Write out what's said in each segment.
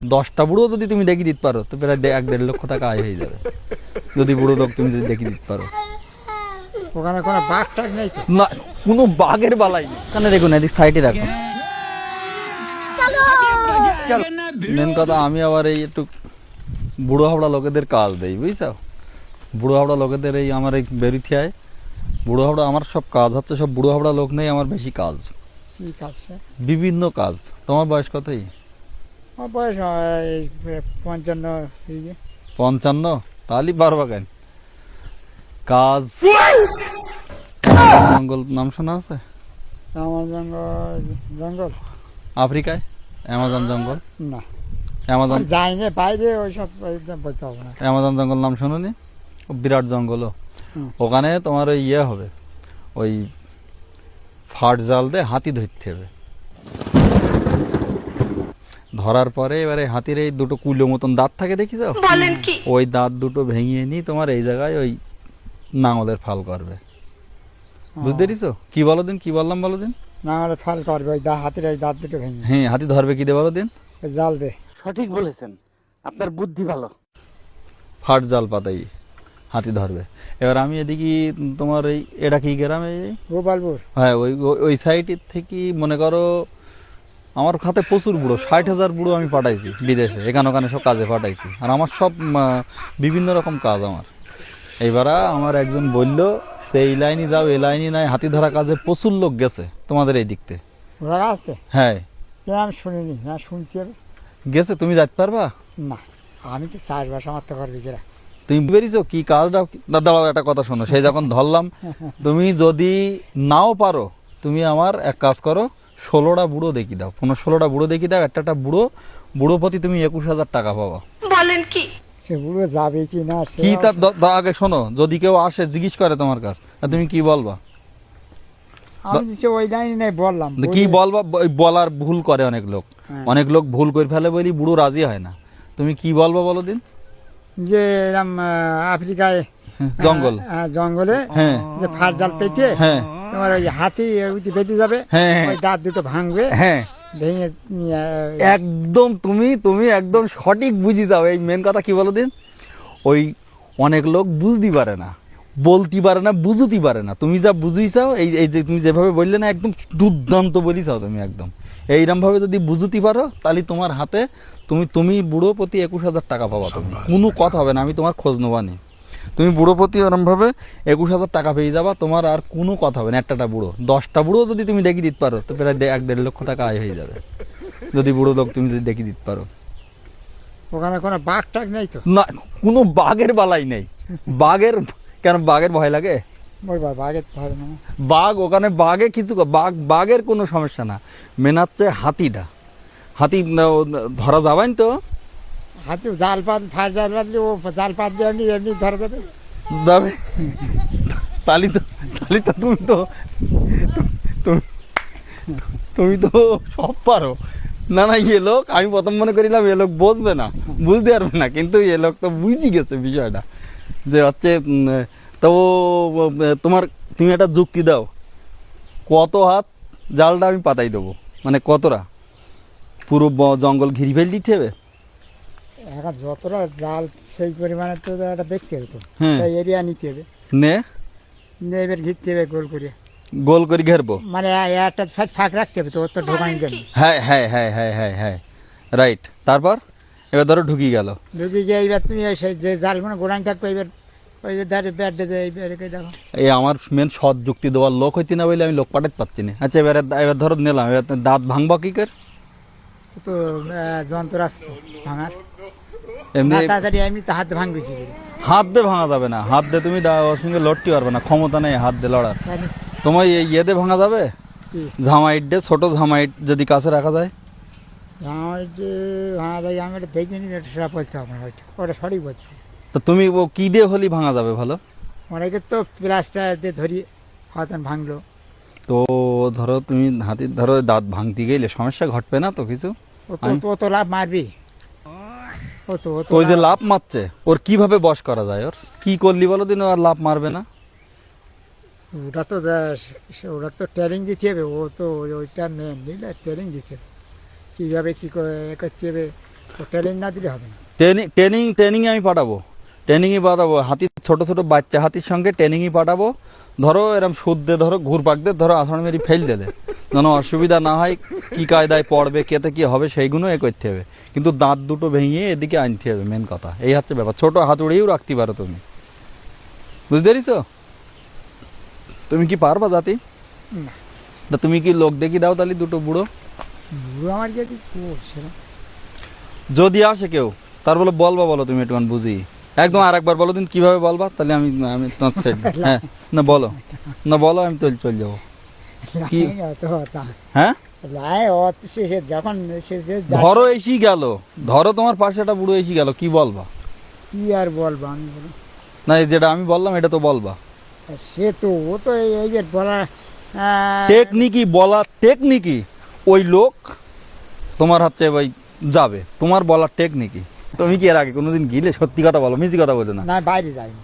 10টা বুড়ো যদি তুমি দেখি দিতে পারো তো প্রায় 1-1.5 লক্ষ টাকা আয় হয়ে যাবে যদি বুড়ো লোক তুমি যদি দেখি দিতে পারো। ওখানে কোনো বাঘ টাঘ নেই তো? না, কোনো বাঘের বালাই নেই। এখানে দেখুন, এদিক সাইডে রাখুন। মেন কথা, আমি আবার এই একটু বুড়ো হাবড়া লোকেদের কাজ দেই, বুঝছো? বুড়ো হাবড়া লোকেদের এই আমার এই বেরিথিয়ায় বুড়ো হাবড়া, আমার সব কাজ হচ্ছে সব বুড়ো হাবড়া লোক নেই, আমার বেশি কাজ, কি কাজ? বিভিন্ন কাজ। তোমার বয়স কতই? আমার বয়স 55। 55? তাহলে পারবা কেন কাজ? জঙ্গল নাম শোনা আছে? আমার জঙ্গল আফ্রিকায় অ্যামাজন জঙ্গল? না, অ্যামাজন যাই না বাইরে, ওইসব বলতে হবে না। অ্যামাজন জঙ্গল নাম শোনোনি? বিরাট জঙ্গল। ওখানে তোমার ওই ইয়ে হবে, ওই ফাট জাল দিয়ে হাতি ধরতে হবে। ধরার পরে এবারে হাতির এই দুটো কুলো মতন দাঁত থাকে, দেখিস? ওই দাঁত দুটো ভেঙিয়ে নিয়ে তোমার এই জায়গায় ওই নাঙলের ফাল করবে। বুঝতে পেরেছো কি বলো দিন? কি বললাম বলো দিন? নাঙলের ফাল করবে, ওই হাতির ওই দাঁত দুটো ভেঙে। হ্যাঁ, হাতি ধরবে কি দিয়ে বলো দিন? ওই জাল দে। সঠিক বলেছেন, আপনার বুদ্ধি ভালো। ফাট জাল পাতাই হাতি ধরবে। এবার আমি এদিকে তোমার এই এটা কি গ্রামে? গোপালপুর। হ্যাঁ, ওই ওই সাইডের থেকে মনে করো আমার খাতে প্রচুর বুড়ো, 60,000 বুড়ো আমি পাঠাইছি বিদেশে, এখানে ওখানে সব কাজে পাঠাইছি। আর আমার সব বিভিন্ন রকম কাজ আমার। এইবারা আমার একজন বললো সে এই লাইনে যাও, এই লাইনে নাই, হাতি ধরা কাজে প্রচুর লোক গেছে তোমাদের এই দিকতে। ওরা আসতে? হ্যাঁ, আমি শুনিনি, হ্যাঁ শুনছি। গেছে, তুমি যাইতে পারবা না, আমি তো চাষবাস আমার তো করবি কিরা। তুমি বেরিয়েছো কি কাজটা? দাঁড়াও, একটা কথা শোনো, সেই যখন ধরলাম, তুমি যদি নাও পারো তুমি আমার এক কাজ করো, 16টা বুড়ো দেখি দাও, 15-16টা বুড়ো দেখি দাও। একটা বুড়ো প্রতি তুমি 21,000 টাকা পাবা। বলেন কি? সে বুড়ো যাবে কি না কি তার আগে শোনো, যদি কেউ আসে জিজ্ঞেস করে তোমার কাছে, তুমি কি বলবা? আমি তো ওই লাইনে নাই বললাম। কি বলবা? বলার ভুল করে অনেক লোক, অনেক লোক ভুল করে ফেলে বলি বুড়ো রাজি হয় না। তুমি কি বলবা বলো দিন? যে এরম আফ্রিকায় জঙ্গল, জঙ্গলে হ্যাঁ, যে ফাঁস জাল পেতে, হ্যাঁ, তোমার ওই হাতি বেঁধে যাবে, হ্যাঁ, ওই দাঁত দুটো ভাঙবে, হ্যাঁ, ভেঙে নিয়ে একদম তুমি একদম সঠিক বুঝি যাও। এই মেন কথা কি বলো দিন, ওই অনেক লোক বুঝতে পারে না, বলতে পারে না, বুঝতে পারে না। তুমি যা বুঝি চাও, এই যে তুমি যেভাবে বললে না, একদম দুর্দান্ত বলি চাও তুমি একদম এইরকমভাবে যদি বুঝতে পারো, তাহলে তোমার হাতে তুমি বুড়ো প্রতি 21,000 টাকা পাবা। তুমি কোনো কথা হবে না, আমি তোমার খোঁজ নেবা নি। তুমি বুড়ো প্রতি এরমভাবে 21,000 টাকা পেয়ে যাবা, তোমার আর কোনো কথা হবে না। একটা বুড়ো, 10টা বুড়ো যদি তুমি দেখি দিতে পারো তো প্রায় 1-1.5 লক্ষ টাকা আয় হয়ে যাবে যদি বুড়ো লোক তুমি যদি দেখি দিতে পারো। ওখানে কোনো বাঘ টাঘ নেই তো? না, কোনো বাঘের বালাই নেই। বাঘের কেন? বাঘের ভয় লাগে? বাঘের ভয় না। বাঘ ওখানে, বাঘে কিছু বাঘের কোনো সমস্যা না। মেন হচ্ছে হাতিটা, হাতি ধরা যাবেন তো। হাতি জাল পাত, ফাঁস জাল পাতলে ও জাল পাত দিয়ে এমনি এমনি ধরা যাবে যাবে। তাহলে তো তুমি তো সব পারো। না, এ লোক, আমি প্রথম মনে করিলাম এ লোক বুঝবে না, বুঝতে পারবে না, কিন্তু এ লোক তো বুঝি গেছে বিষয়টা যে হচ্ছে। তো তুমি একটা যুক্তি দাও, কত হাত জালটা আমি পাতাই দেবো, মানে কতটা পুরো জঙ্গল ঘিরে ফেল দিতে হবে? এখন যতটা জাল সেই পরিমাণে তো একটা দেখতে হবে, তো হ্যাঁ, এরিয়া নিতে হবে, নে এবার ঘিরতে হবে গোল করে ঘেরবো, মানে একটা সাইড ফাঁক রাখতে হবে, তো ওর তো ঢোকানোর জন্য। হ্যাঁ হ্যাঁ হ্যাঁ হ্যাঁ হ্যাঁ হ্যাঁ, রাইট। তারপর এবার ধরো ঢুকিয়ে গেল, ঢুকি গিয়ে এইবার তুমি সেই যে জালগুলো গোড়ানি থাকবে, এবার ওই ধারে ব্যাট দিয়ে এইবার দেখো। এই আমার মেন সৎ যুক্তি দেওয়ার লোক হইতে না বলে আমি লোক পাঠাতে পারছি না। আচ্ছা, এবার ধরো নিলাম, এবার দাঁত ভাঙবা কি কর? তো যন্ত্র আছে তো ভাঙার, এমনি তাড়াতাড়ি এমনি তো হাত ভাঙবে কি করে? হাত দিয়ে ভাঙা যাবে না, হাত দিয়ে তুমি ওর সঙ্গে লড়তে পারবে না, ক্ষমতা নেই হাত দিয়ে লড়ার। তোমার ইয়েতে ভাঙা যাবে, ঝামাইট দিয়ে, ছোট ঝামাইট যদি কাছে রাখা যায়। ভাঙা যায়, আমি এটা দেখিনি, সেটা বলতে হবে না, ওটা সঠিক বলছে। তো তুমি ও কি দিয়ে হলি ভাঙা যাবে ভালো? অনেকে তো প্লাস্টার দিয়ে ধরি হয়তো ভাঙলো। তো ধরো তুমি হাতির ধরো দাঁত ভাঙতে গেলে সমস্যা ঘটবে না তো কিছু? ও তো লাভ মারবি, ওই যে লাভ মারছে, ওর কিভাবে বশ করা যায়? ওর কি করলি বলো দিন, আর লাভ মারবে না? ওটা তো ট্রেনিং দিতে হবে, ও তো ওইটা মেন বুঝলে, ট্রেনিং দিতে হবে কীভাবে কী করতে হবে। ও ট্রেনিং না দিলে হবে না। ট্রেনিংয়ে আমি পাঠাবো, হাতির ছোট ছোট বাচ্চা হাতির সঙ্গে ট্রেনিংই পাঠাবো। ধরো এরম শুদ্ধে ধরো ঘুরপাক দিয়ে ধরো আসন মেরি ফেল দিলে যেন অসুবিধা না হয়, কি কায়দায় পড়বে কেতে কি হবে সেইগুলো এ করতে হবে, কিন্তু দাঁত দুটো ভেঙে এদিকে আনতে হবে, মেন কথা এই হচ্ছে ব্যাপার। ছোট হাতুড়িও রাখতে পারো তুমি, বুঝতে পেরেছো? তুমি কি পারবা জাতি? না, তা তুমি কি লোক দেখি দাও তাহলে দুটো বুড়ো, বুড়ো আমার যদি করছে না। যদি আসে কেউ তার বলবা বলো তুমি একটু বুঝি একদম। আর একবার বলো দিন কিভাবে বলবা, তাহলে আমি আমি তোমার সেট হ্যাঁ না বলো, না বলো আমি চল যাবো। কি? অত কথা। হ্যাঁ লাই অত শেষে যখন শেষে ধরো এসি গেল, ধরো তোমার পাশে একটা বুড়ো এসি গেল, কি বলবা? কি আর বলবো আমি বলো, না এই যেটা আমি বললাম এটা তো বলবা। সে তো ও তো এই যে বলা টেকনিকই বলা, টেকনিকই ওই লোক তোমার হচ্ছে ওই যাবে, তোমার বলার টেকনিকই। তুমি কি এর আগে কোনোদিন গিলে? সত্যি কথা বলো, মিছি কথা বলো না। না বাইরে যাইনি,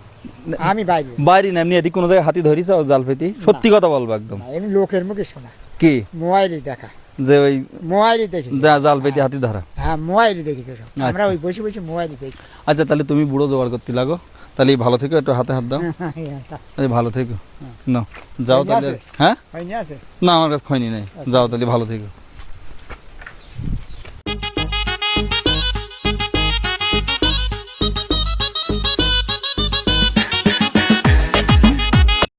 আমি বাইরে যাইনি। বাইরে না, এমনি এদিক কোনো জায়গায় হাতি ধরিস জাল পেতি? সত্যি কথা বলবো একদম। না, এমনি লোকের মুখে শোনা, কি মোবাইলে দেখা, যে ওই মোবাইলে দেখেছি। জাল পেতি হাতি ধরা? হ্যাঁ মোবাইলে দেখেছি সব, আমরা আচ্ছা। ওই বসে বসে মোবাইলে দেখি। আচ্ছা তাহলে তুমি বুড়ো জোগাড় করতে লাগো, তাহলে ভালো থেকো, একটু হাতে হাত দাও, এই ভালো থেকো। না যাও হয়নি তাহলে। আছে? হ্যাঁ হয়নি আছে? না আমার কাছে খয়নি নাই, যাও তাহলে ভালো থেকো।